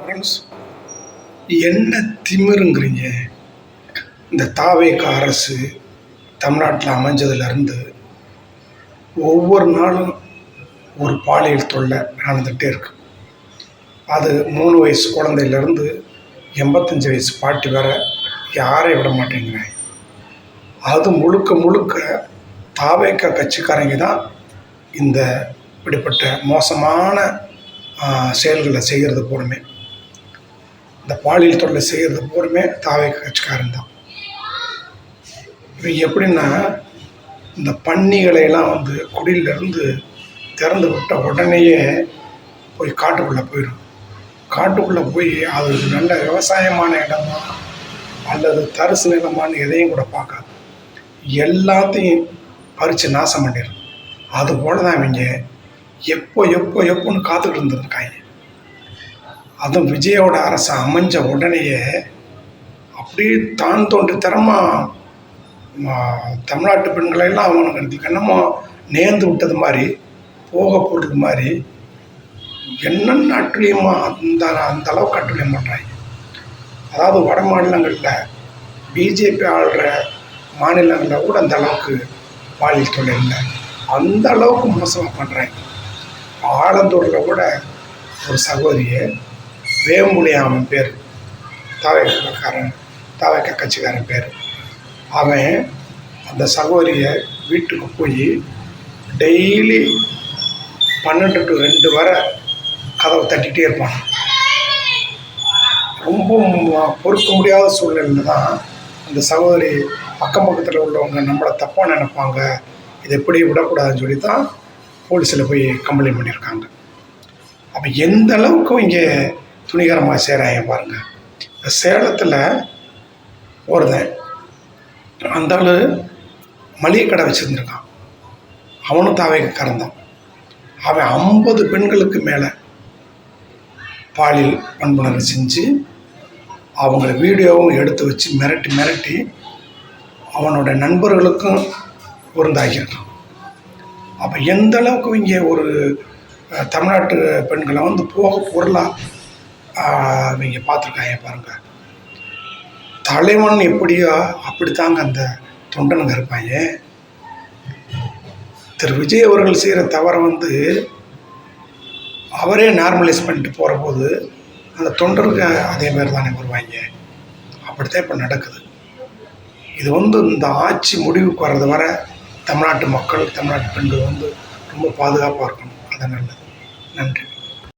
Friends, என்ன திமிருங்கிறீங்க? இந்த தாவேக அரசு தமிழ்நாட்டில் அமைஞ்சதுலேருந்து ஒவ்வொரு நாளும் ஒரு பாலியல் தொல்லை நடந்துகிட்டே இருக்கு. அது 3 வயசு குழந்தையிலேருந்து 85 வயசு பாட்டி வர யாரையும் விட மாட்டேங்கிறாங்க. அது முழுக்க முழுக்க தாவேக கட்சிக்காரங்க தான் இந்த இப்படிப்பட்ட மோசமான செயல்களை செய்கிறது பூரமே, இந்த பாலியல் தொல்லை செய்கிறது பூரமே தாவேக கட்சிக்காரன் தான். இவங்க எப்படின்னா, இந்த பன்னிகளையெல்லாம் குடியிலேருந்து திறந்து விட்ட உடனேயே போய் காட்டுக்குள்ளே போயிடும். காட்டுக்குள்ளே போய் அது நல்ல விவசாயமான இடமா அல்லது தரிசு நிலமானு எதையும் கூட பார்க்காது, எல்லாத்தையும் பறித்து நாசம் பண்ணிடும். அதுபோல் தான் இவங்க எப்போன்னு காத்துக்கிட்டு இருந்துருக்காங்க. அதுவும் விஜயோட அரசு அமைஞ்ச உடனேயே அப்படியே தான் தோன்றித்தரமாக தமிழ்நாட்டு பெண்களெல்லாம் அவனுக்கு என்னமோ நேர்ந்து விட்டது மாதிரி, போக போட்டது மாதிரி என்னென்ன அட்டுழியமாக அந்த அளவுக்கு அட்டுழியம் பண்ணுறாங்க. அதாவது வட மாநிலங்களில் பிஜேபி ஆளுற மாநிலங்களில் கூட அந்த அளவுக்கு பாலியல் தொல்லை இல்லை, அந்த அளவுக்கு மோசமாக பண்ணுறாங்க. ஆலந்தூரில் கூட ஒரு சகோதரியை வேம்புலியாமன் பேர், தாவேக கட்சிக்காரன் பேர், அவன் அந்த சகோதரியை வீட்டுக்கு போய் டெய்லி 12 to 2 வரை கதவை தட்டிகிட்டே இருப்பான். ரொம்ப பொறுக்க முடியாத சூழ்நிலையில் தான் அந்த சகோதரி அக்கம் பக்கத்தில் உள்ளவங்க நம்மளை தப்பாக நினைப்பாங்க, இதை எப்படி விடக்கூடாதுன்னு சொல்லி தான் போலீஸில் போய் கம்ப்ளைண்ட் பண்ணியிருக்காங்க. அப்போ எந்த அளவுக்கு இங்கே துணிகரமாக செய்கிறாங்க பாருங்கள். இந்த சேலத்தில் ஒருத்தன் அந்த ஆள் மளிகை கடை வச்சுருந்துருக்கான், அவனும் தாவேகக்காரன் தான். அவன் 50 பெண்களுக்கு மேலே பாலியல் வன்புணர்வு செஞ்சு அவங்கள வீடியோவும் எடுத்து வச்சு மிரட்டி அவனோட நண்பர்களுக்கும் விருந்தாகியிருக்கான். அப்போ எந்த அளவுக்கு இங்கே ஒரு தமிழ்நாட்டு பெண்களை போக பொருளாக இவங்க பார்த்துருக்காங்க பாருங்கள். தலைவன் எப்படியோ அப்படித்தாங்க அந்த தொண்டனுங்க இருப்பாங்க. திரு விஜய் அவர்கள் செய்கிற தவறை அவரே நார்மலைஸ் பண்ணிட்டு போகிற போது அந்த தொண்டருக்கு அதே மாதிரி தானே வருவாங்க. அப்படித்தான் இப்போ நடக்குது. இது இந்த ஆட்சி முடிவுக்கு வர்றது வரை தமிழ்நாட்டு மக்கள், தமிழ்நாட்டு பெண்கள் ரொம்ப பாதுகாப்பாக இருக்கணும். அது நல்லது. நன்றி.